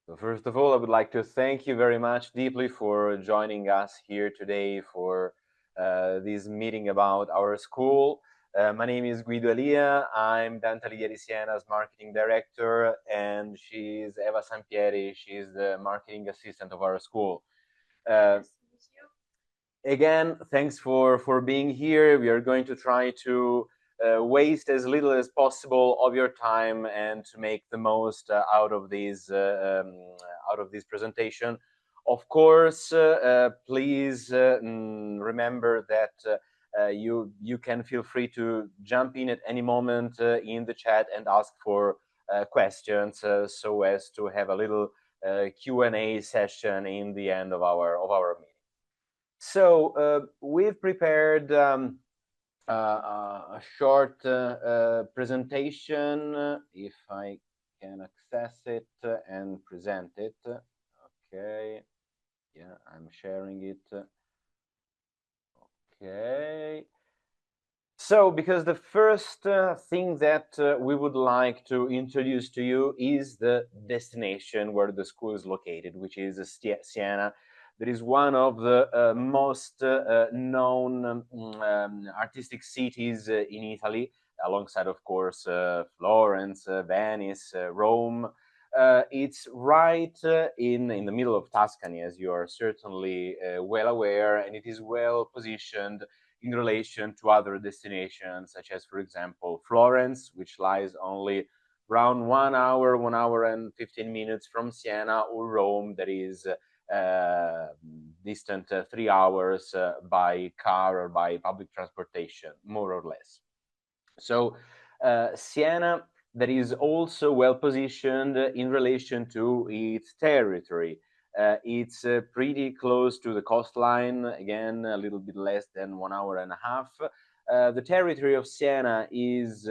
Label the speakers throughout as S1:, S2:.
S1: So first of all, I would like to thank you very much deeply for joining us here today for this meeting about our school. My name is Guido Elia. I'm Dante Alighieri Siena's marketing director, and she's Eva Sampieri. She's the marketing assistant of our school. Again, thanks for being here. We are going to try to waste as little as possible of your time and to make the most out of this presentation. Of course, please remember that you can feel free to jump in at any moment in the chat and ask for questions, so as to have a little Q&A session in the end of our meeting. So we've prepared a short presentation, if I can access it and present it. Okay, yeah, I'm sharing it. Okay. So, because the first thing that we would like to introduce to you is the destination where the school is located, which is Siena. That is one of the most known artistic cities in Italy, alongside, of course, Florence, Venice, Rome. It's right in the middle of Tuscany, as you are certainly well aware, and it is well positioned in relation to other destinations, such as, for example, Florence, which lies only around 1 hour, 1 hour and 15 minutes from Siena, or Rome, that is distant 3 hours by car or by public transportation, more or less. So Siena, that is also well positioned in relation to its territory. It's pretty close to the coastline, again, a little bit less than 1 hour and a half. The territory of Siena is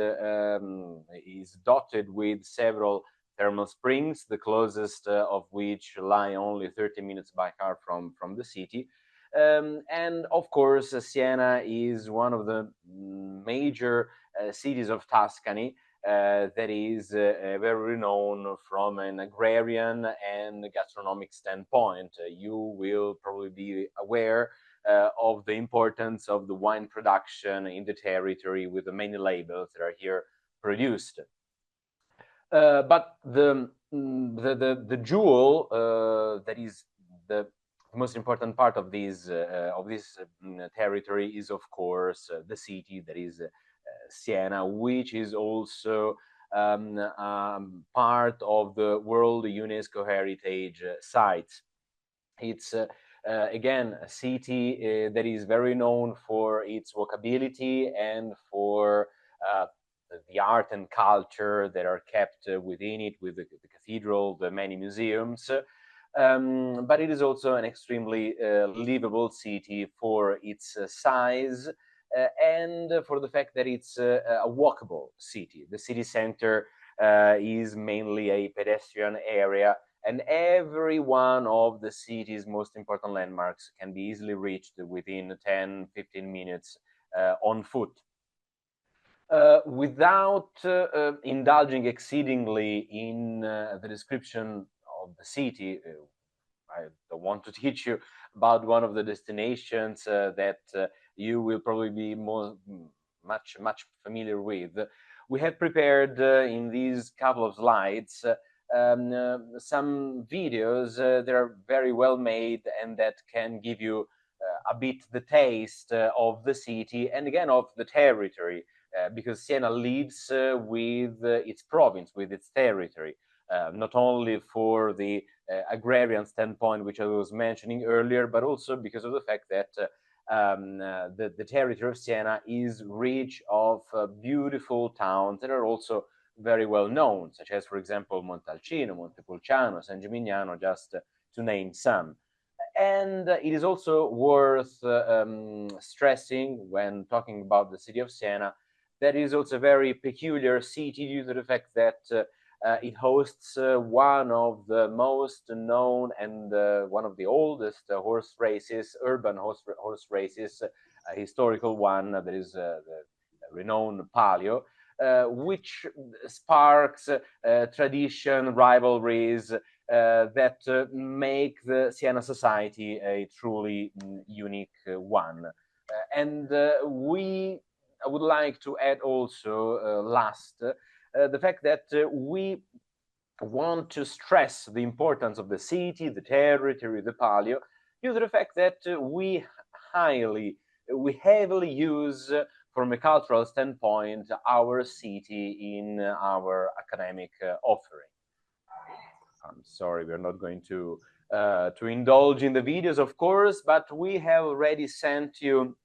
S1: dotted with several thermal springs, the closest of which lie only 30 minutes by car from the city. And of course, Siena is one of the major cities of Tuscany that is very renowned from an agrarian and gastronomic standpoint. You will probably be aware of the importance of the wine production in the territory, with the many labels that are here produced. But the jewel that is the most important part of this territory is, of course, the city, that is Siena, which is also part of the World UNESCO Heritage Sites. It's again a city that is very known for its walkability and for the art and culture that are kept within it, with the cathedral, the many museums. But it is also an extremely livable city for its size and for the fact that it's a walkable city. The city center is mainly a pedestrian area, and every one of the city's most important landmarks can be easily reached within 10-15 minutes on foot. Without indulging exceedingly in the description of the city, I don't want to teach you about one of the destinations that you will probably be much familiar with. We have prepared in these couple of slides some videos that are very well made and that can give you a bit the taste of the city and again of the territory. Because Siena lives with its province, with its territory, not only for the agrarian standpoint, which I was mentioning earlier, but also because of the fact that the territory of Siena is rich of beautiful towns that are also very well known, such as, for example, Montalcino, Montepulciano, San Gimignano, just to name some. And it is also worth stressing, when talking about the city of Siena, that is also a very peculiar city due to the fact that it hosts one of the most known and one of the oldest horse races, urban horse races, a historical one, that is the renowned Palio, which sparks tradition, rivalries, that make the Siena society a truly unique one. And I would like to add also, last, the fact that we want to stress the importance of the city, the territory, the palio, due to the fact that we heavily use, from a cultural standpoint, our city in our academic offering. I'm sorry, we're not going to indulge in the videos, of course, but we have already sent you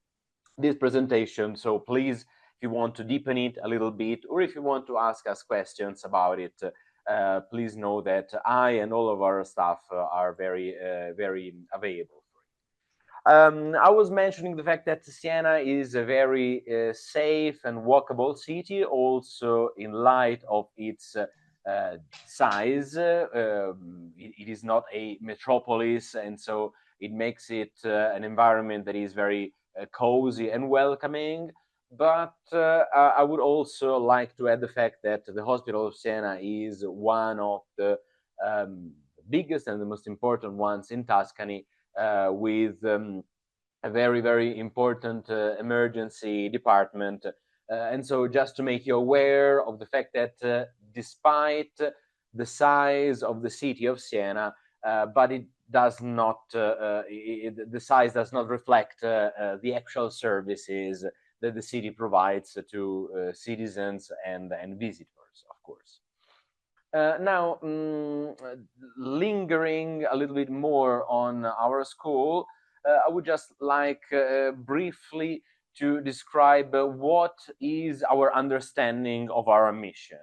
S1: this presentation. So please, if you want to deepen it a little bit, or if you want to ask us questions about it, please know that I and all of our staff are very available. I was mentioning the fact that Siena is a very safe and walkable city, also in light of its size. It is not a metropolis, and so it makes it an environment that is very cozy and welcoming. But I would also like to add the fact that the Hospital of Siena is one of the biggest and the most important ones in Tuscany, with a very important emergency department. And so just to make you aware of the fact that despite the size of the city of Siena, but it does not, the size does not reflect the actual services that the city provides to citizens and visitors, of course. Now, lingering a little bit more on our school, I would just like briefly to describe what is our understanding of our mission.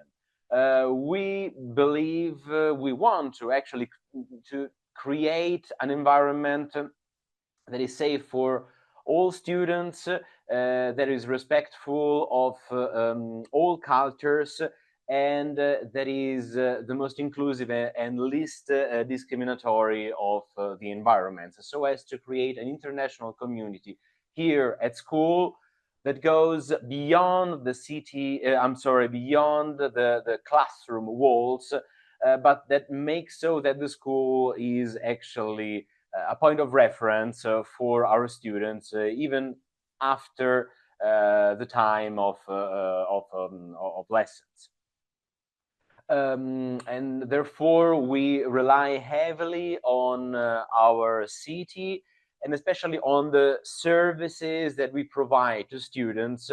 S1: We believe we want to actually to create an environment that is safe for all students, that is respectful of all cultures, and that is the most inclusive and least discriminatory of the environments, so as to create an international community here at school that goes beyond the city, beyond the classroom walls, but that makes so that the school is actually a point of reference for our students, even after the time of lessons. And therefore, we rely heavily on our city, and especially on the services that we provide to students,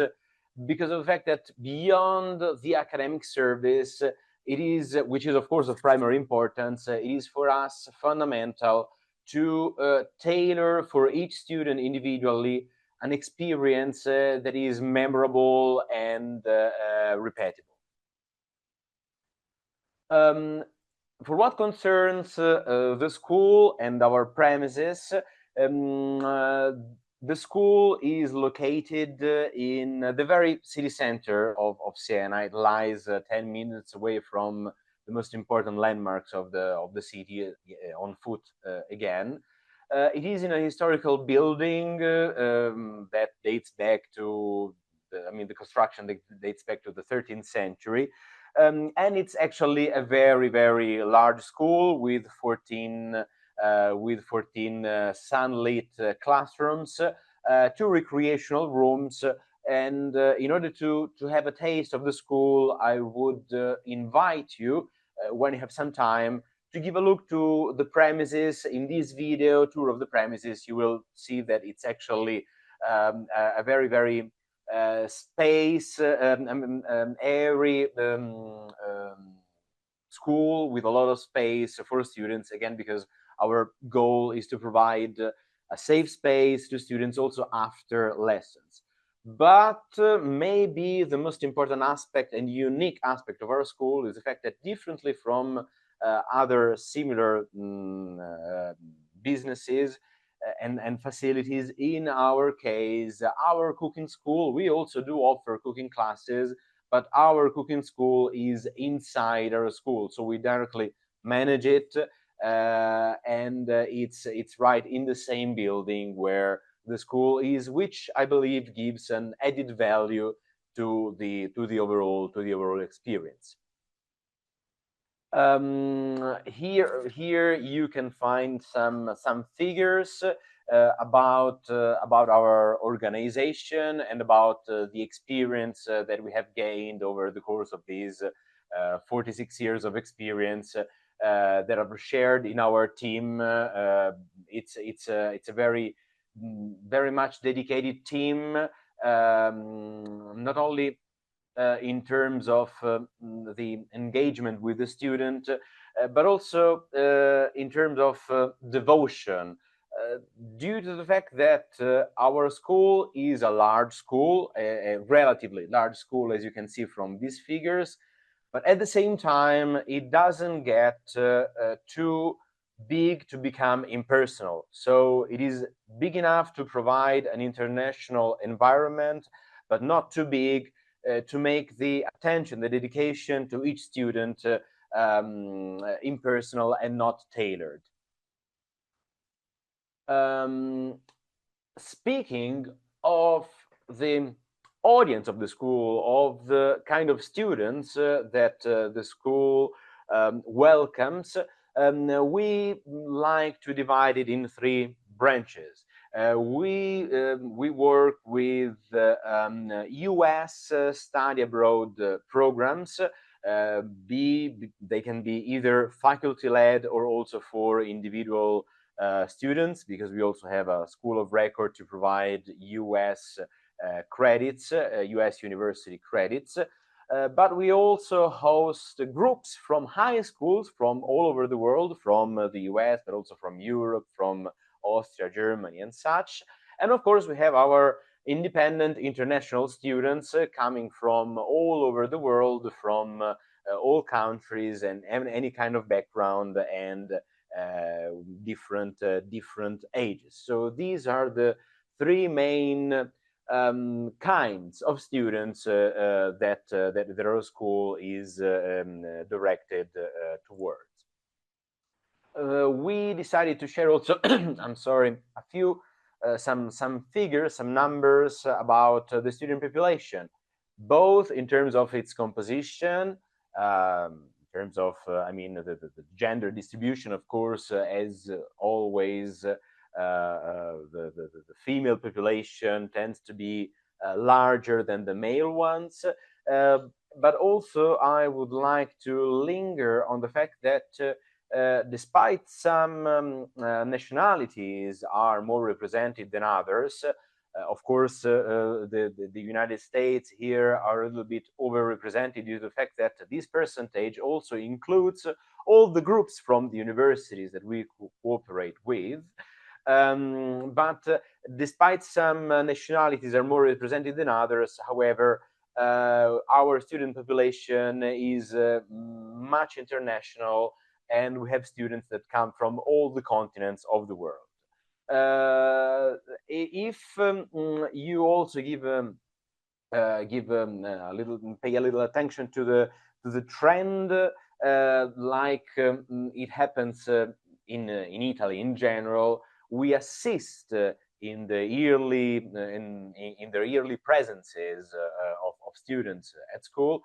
S1: because of the fact that beyond the academic service, it is, which is of course of primary importance, it is for us fundamental to tailor for each student individually an experience that is memorable and repetitive. For what concerns the school and our premises, the school is located in the very city center of Siena. It lies 10 minutes away from the most important landmarks of the city, on foot again. It is in a historical building that dates back to, the construction dates back to the 13th century. And it's actually a very large school with 14 sunlit classrooms, 2 recreational rooms. And in order to have a taste of the school, I would invite you, when you have some time, to give a look to the premises. In this video tour of the premises, you will see that it's actually a very space, airy school with a lot of space for students, again, because our goal is to provide a safe space to students also after lessons. But maybe the most important aspect and unique aspect of our school is the fact that, differently from other similar businesses and facilities, in our case, our cooking school, we also do offer cooking classes, but our cooking school is inside our school, so we directly manage it, and it's right in the same building where the school is, which I believe gives an added value to the overall experience. Here you can find some figures about our organization and about the experience that we have gained over the course of these 46 years of experience that are shared in our team. It's a very much dedicated team, not only in terms of the engagement with the student, but also in terms of devotion. Due to the fact that our school is a large school, a relatively large school, as you can see from these figures, but at the same time, it doesn't get too big to become impersonal. So it is big enough to provide an international environment, but not too big to make the attention, the dedication to each student impersonal and not tailored. Speaking of the audience of the school, of the kind of students that the school welcomes, we like to divide it in three branches. We work with US study abroad programs. They can be either faculty-led or also for individual students, because we also have a school of record to provide US credits, US university credits. But we also host groups from high schools from all over the world, from the US, but also from Europe, from Austria, Germany, and such. And of course, we have our independent international students coming from all over the world, from all countries and any kind of background and different ages. So these are the three main kinds of students that our school is directed towards. We decided to share also, I'm sorry, a few some figures, some numbers about the student population, both in terms of its composition, in terms of, I mean, the gender distribution, of course, as always, the female population tends to be larger than the male ones. But also, I would like to linger on the fact that despite some nationalities are more represented than others, of course, the United States here are a little bit overrepresented due to the fact that this percentage also includes all the groups from the universities that we cooperate with. But despite some nationalities are more represented than others, however, our student population is much international, and we have students that come from all the continents of the world. If you also pay a little attention to the trend, like it happens in Italy in general, we assist in the yearly presences of students at school.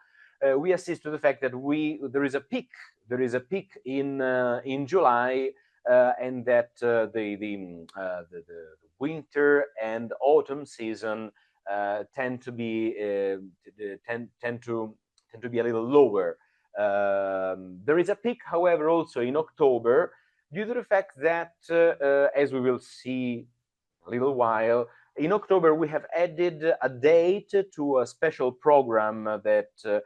S1: We assist to the fact that there is a peak in July, and that the winter and autumn season tend to be a little lower. There is a peak, however, also in October, due to the fact that, as we will see a little while, in October we have added a date to a special program that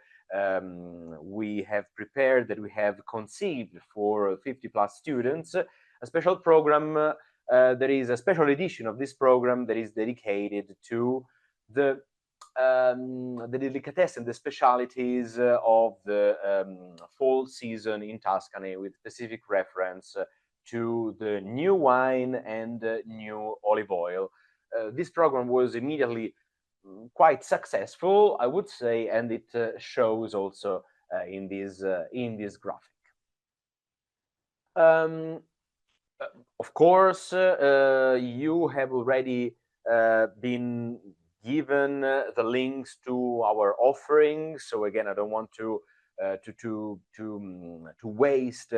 S1: we have prepared, that we have conceived for 50 plus students, a special program. There is a special edition of this program that is dedicated to the delicatessen, the specialities of the fall season in Tuscany, with specific reference to the new wine and new olive oil. This program was immediately quite successful, I would say, and it shows also in this graphic. Of course, you have already been given the links to our offerings. So again, I don't want to waste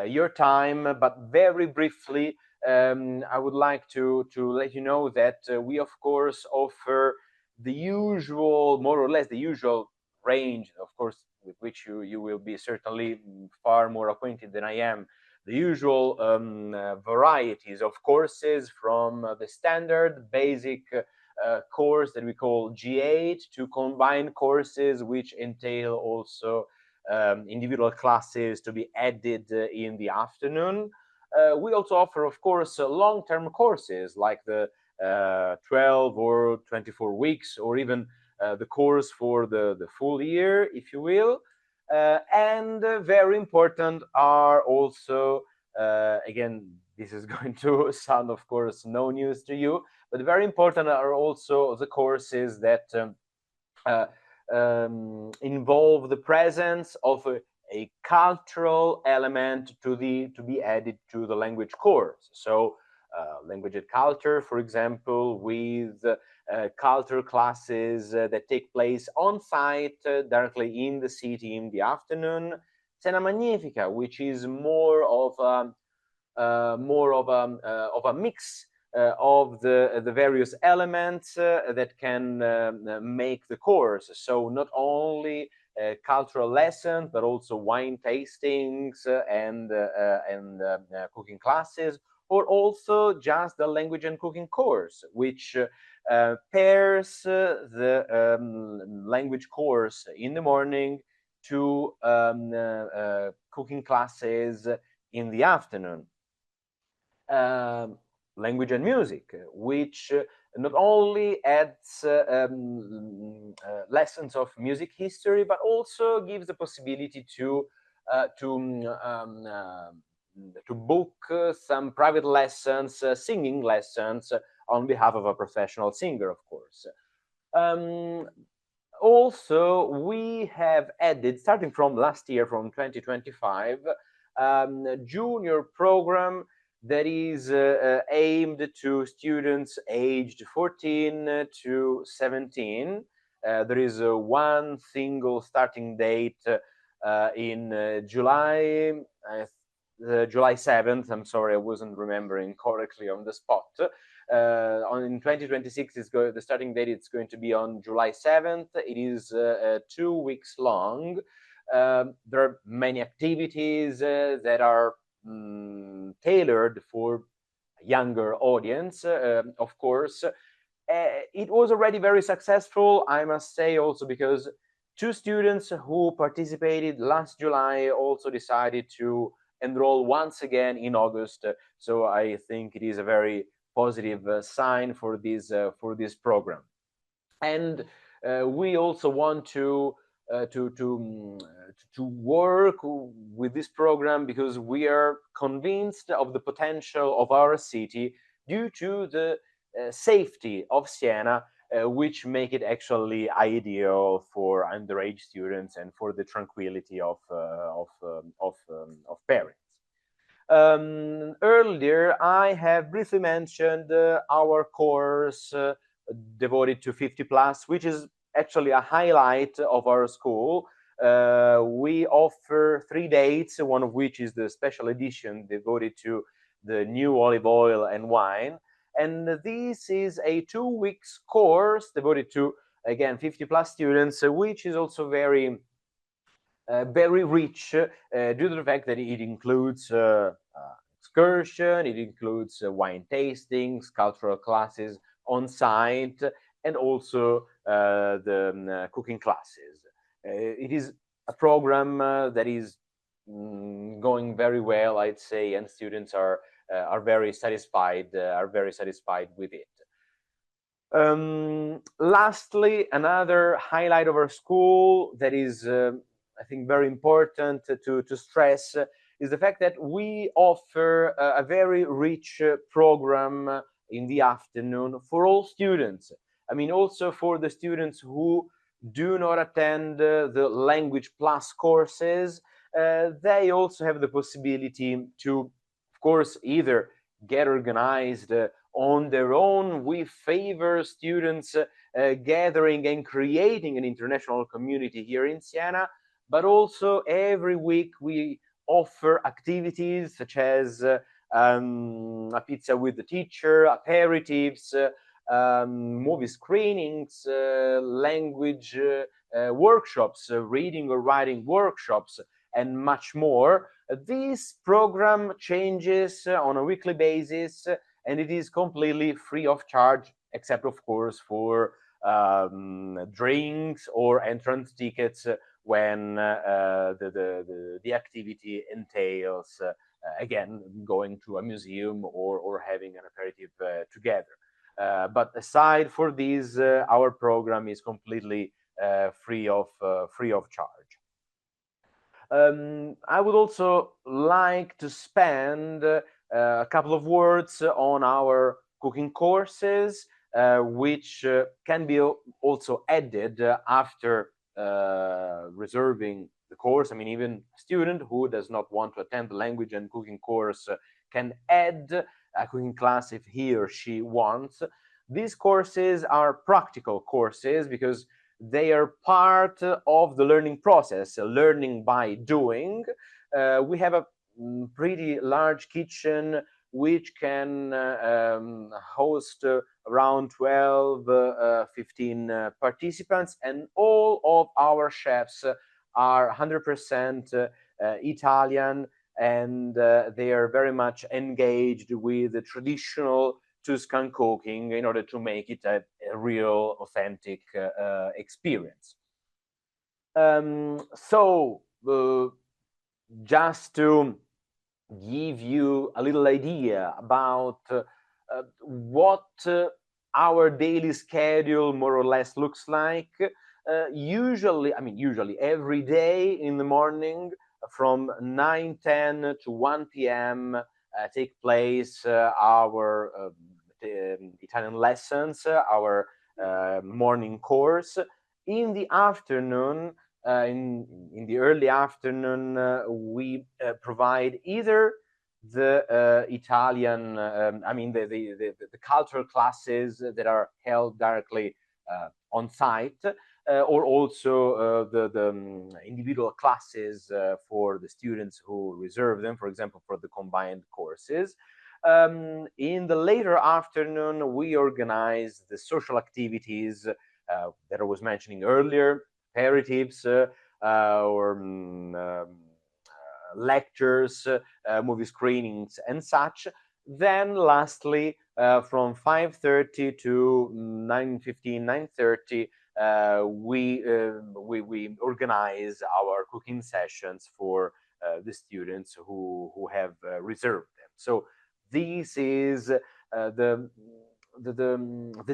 S1: your time. But very briefly, I would like to let you know that we of course offer the usual, more or less the usual range, of course, with which you will be certainly far more acquainted than I am. The usual varieties of courses, from the standard basic course that we call G8 to combined courses, which entail also individual classes to be added in the afternoon. We also offer, of course, long-term courses like the 12 or 24 weeks, or even the course for the full year, if you will. And very important are also, again, this is going to sound, of course, no news to you, but very important are also the courses that involve the presence of a cultural element to be added to the language course. So language and culture, for example, with culture classes that take place on site directly in the city in the afternoon. Cena Magnifica, which is more of a mix of the various elements that can make the course. So not only cultural lessons, but also wine tastings and cooking classes, or also just the language and cooking course, which pairs the language course in the morning to cooking classes in the afternoon. Language and music, which not only adds lessons of music history, but also gives the possibility to book some private lessons, singing lessons on behalf of a professional singer, of course. Also, we have added, starting from last year, from 2025, junior program that is aimed to students aged 14 to 17. There is one single starting date in July, July 7th. I'm sorry, I wasn't remembering correctly on the spot. In 2026, the starting date is going to be on July 7th. It is 2 weeks long. There are many activities that are tailored for a younger audience, of course. It was already very successful, I must say, also because 2 students who participated last July also decided to enroll once again in August. So I think it is a very positive sign for this program. And we also want to work with this program because we are convinced of the potential of our city due to the safety of Siena, which make it actually ideal for underage students and for the tranquility of parents. Earlier, I have briefly mentioned our course devoted to 50 plus, which is actually a highlight of our school. We offer 3 dates, one of which is the special edition devoted to the new olive oil and wine. And this is a 2 weeks course devoted to, again, 50 plus students, which is also very rich due to the fact that it includes excursion, it includes wine tastings, cultural classes on site, and also the cooking classes. It is a program that is going very well, I'd say, and students are very satisfied with it. Lastly, another highlight of our school that is, I think, very important to stress is the fact that we offer a very rich program in the afternoon for all students. I mean, also for the students who do not attend the Language Plus courses, they also have the possibility to, of course, either get organized on their own. We favor students gathering and creating an international community here in Siena, but also every week we offer activities such as a pizza with the teacher, aperitifs, movie screenings, language workshops, reading or writing workshops, and much more. This program changes on a weekly basis, and it is completely free of charge, except of course for drinks or entrance tickets when the activity entails again going to a museum or having an aperitif together. But aside for this, our program is completely free of charge. I would also like to spend a couple of words on our cooking courses, which can be also added after reserving the course. I mean, even a student who does not want to attend the language and cooking course can add a cooking class if he or she wants. These courses are practical courses because they are part of the learning process, learning by doing. We have a pretty large kitchen which can host around 12, 15 participants, and all of our chefs are 100% Italian, and they are very much engaged with the traditional Tuscan cooking in order to make it a real, authentic experience. So, just to give you a little idea about what our daily schedule more or less looks like, usually every day in the morning from 9:10 to 1 p.m. Take place our Italian lessons, our morning course. In the afternoon, in the early afternoon, we provide either the Italian, the cultural classes that are held directly on site, or also the individual classes for the students who reserve them, for example, for the combined courses. In the later afternoon, we organize the social activities that I was mentioning earlier, aperitifs or lectures, movie screenings, and such. Then, lastly, from 5:30 to 9:15, 9:30, we organize our cooking sessions for the students who have reserved them. So this is the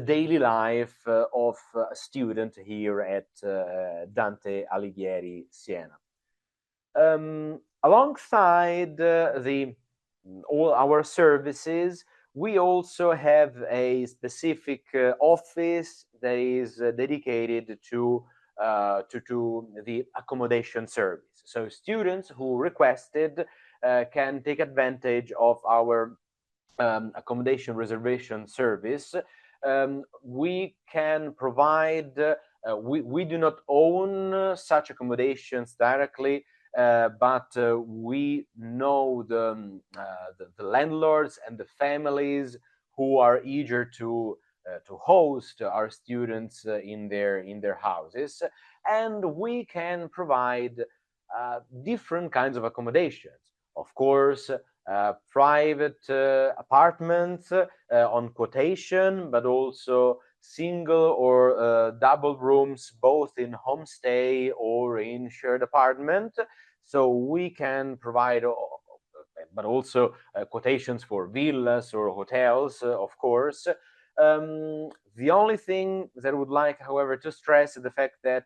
S1: daily life of a student here at Dante Alighieri Siena. Alongside all our services, we also have a specific office that is dedicated to the accommodation service. So students who requested can take advantage of our accommodation reservation service. We can provide, we do not own such accommodations directly, but we know the landlords and the families who are eager to host our students in their houses, and we can provide different kinds of accommodations. Of course, private apartments on quotation, but also single or double rooms, both in homestay or in shared apartment. So we can provide, but also quotations for villas or hotels, of course. The only thing that I would like, however, to stress is the fact that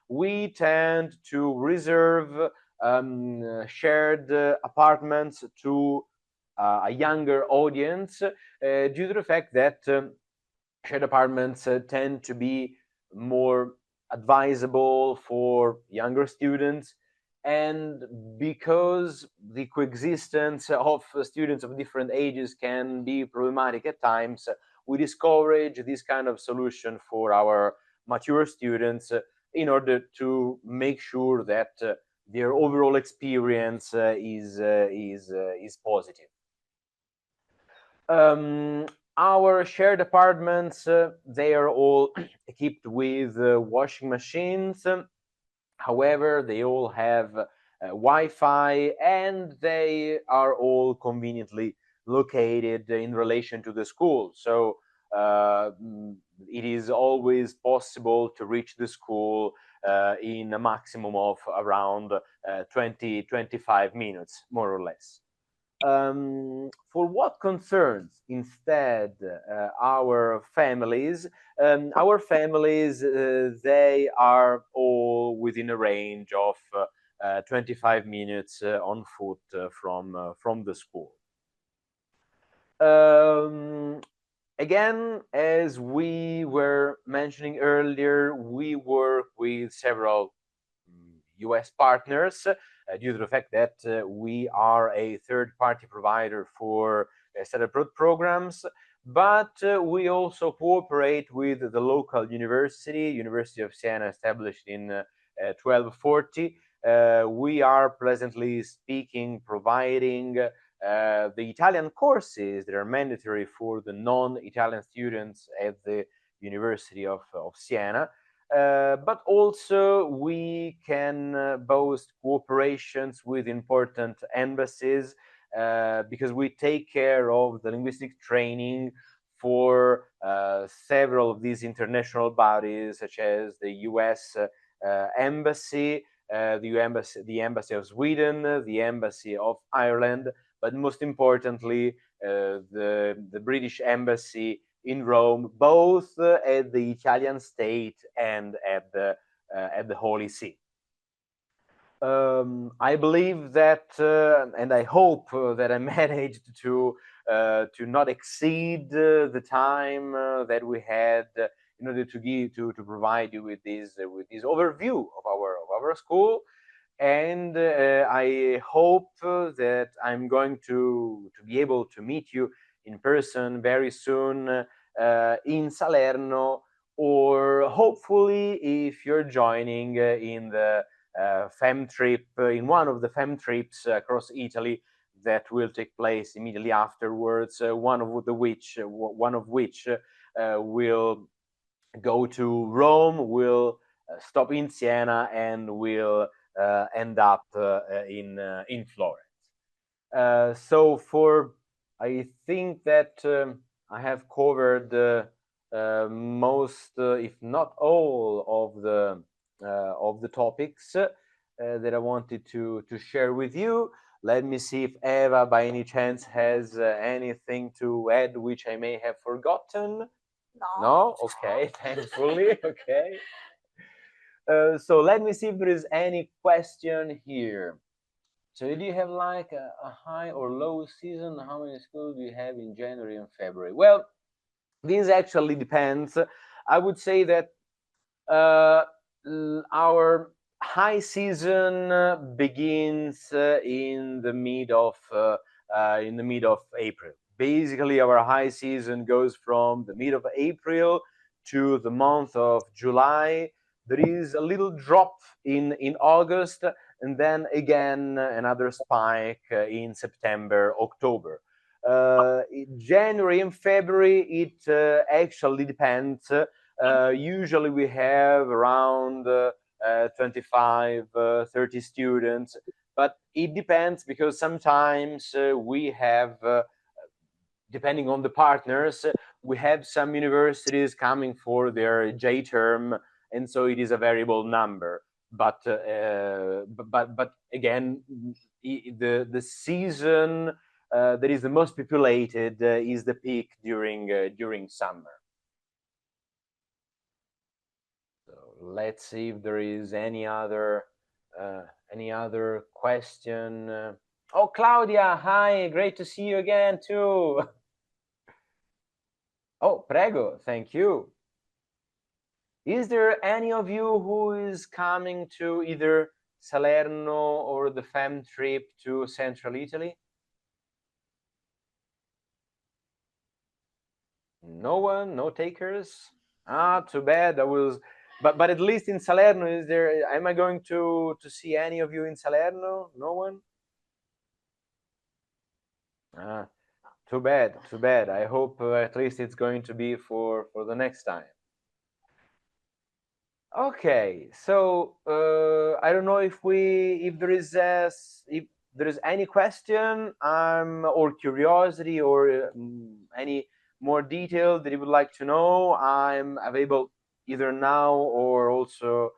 S1: we tend to reserve shared apartments to a younger audience due to the fact that shared apartments tend to be more advisable for younger students, and because the coexistence of students of different ages can be problematic at times, we discourage this kind of solution for our mature students in order to make sure that their overall experience is positive. Our shared apartments, they are all equipped with washing machines. However, they all have Wi-Fi, and they are all conveniently located in relation to the school. So uh, it is always possible to reach the school in a maximum of around 20-25 minutes, more or less. For what concerns instead our families, they are all within a range of 25 minutes on foot from the school. Um, Again, as we were mentioning earlier, we work with several US partners due to the fact that we are a third-party provider for study abroad programs, but we also cooperate with the local University of Siena, established in 1240. We are presently speaking, providing the Italian courses that are mandatory for the non-Italian students at the University of Siena. But also we can boast cooperations with important embassies because we take care of the linguistic training for several of these international bodies, such as the US Embassy, the Embassy of Sweden, the Embassy of Ireland, but most importantly, the British Embassy in Rome, both at the Italian state and at the Holy See. I believe that, and I hope that I managed to not exceed the time that we had in order to provide you with this overview of our school. And I hope that I'm going to be able to meet you in person very soon in Salerno, or hopefully if you're joining in the FEM trip, in one of the FEM trips across Italy that will take place immediately afterwards, one of which will go to Rome, will stop in Siena, and will end up in Florence. So I think that I have covered most, if not all, of the topics that I wanted to share with you. Let me see if Eva, by any chance, has anything to add which I may have forgotten. No? Okay, thankfully. Okay. So let me see if there is any question here. So do you have like a high or low season? How many schools do you have in January and February? Well, this actually depends. I would say that uh, our high season begins in the mid of April. Basically, our high season goes from the mid of April to the month of July. There is a little drop in August, and then again another spike in September, October. In January and February, it actually depends. Usually we have around 25, 30 students, but it depends because sometimes we have, depending on the partners, we have some universities coming for their J term, and so it is a variable number. But again, the season that is the most populated is the peak during summer. So let's see if there is any other question. Oh, Claudia, hi, great to see you again too. Oh, prego, thank you. Is there any of you who is coming to either Salerno or the FEM trip to Central Italy? No one, no takers? Ah, too bad. I was But at least in Salerno, am I going to see any of you in Salerno? No one? Ah, too bad, too bad. I hope at least it's going to be for the next time. Okay, so I don't know if there is any question or curiosity or any more detail that you would like to know. I'm available either now or also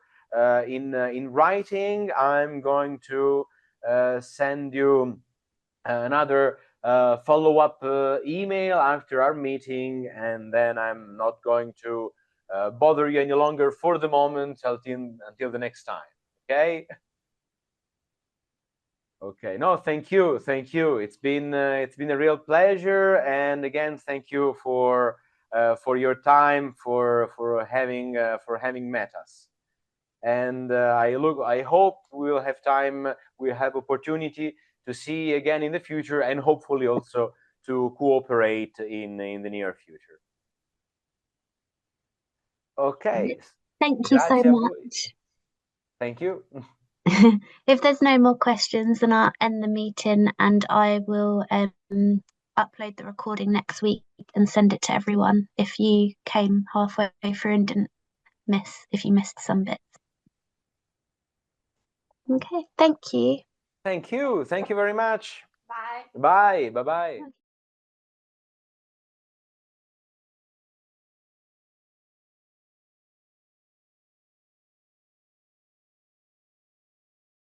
S1: in writing. I'm going to send you another follow-up email after our meeting, and then I'm not going to bother you any longer for the moment until the next time. Okay. Okay. No, thank you, thank you. It's been a real pleasure, and again, thank you for your time, for having met us. And I hope we'll have time, we'll have opportunity to see again in the future, and hopefully also to cooperate in the near future. Okay.
S2: Thank you so much.
S1: Thank you.
S2: If there's no more questions, then I'll end the meeting, and I will upload the recording next week and send it to everyone if you came halfway through and if you missed some bits. Okay, thank you.
S1: Thank you. Thank you very much.
S2: Bye.
S1: Bye. Bye-bye.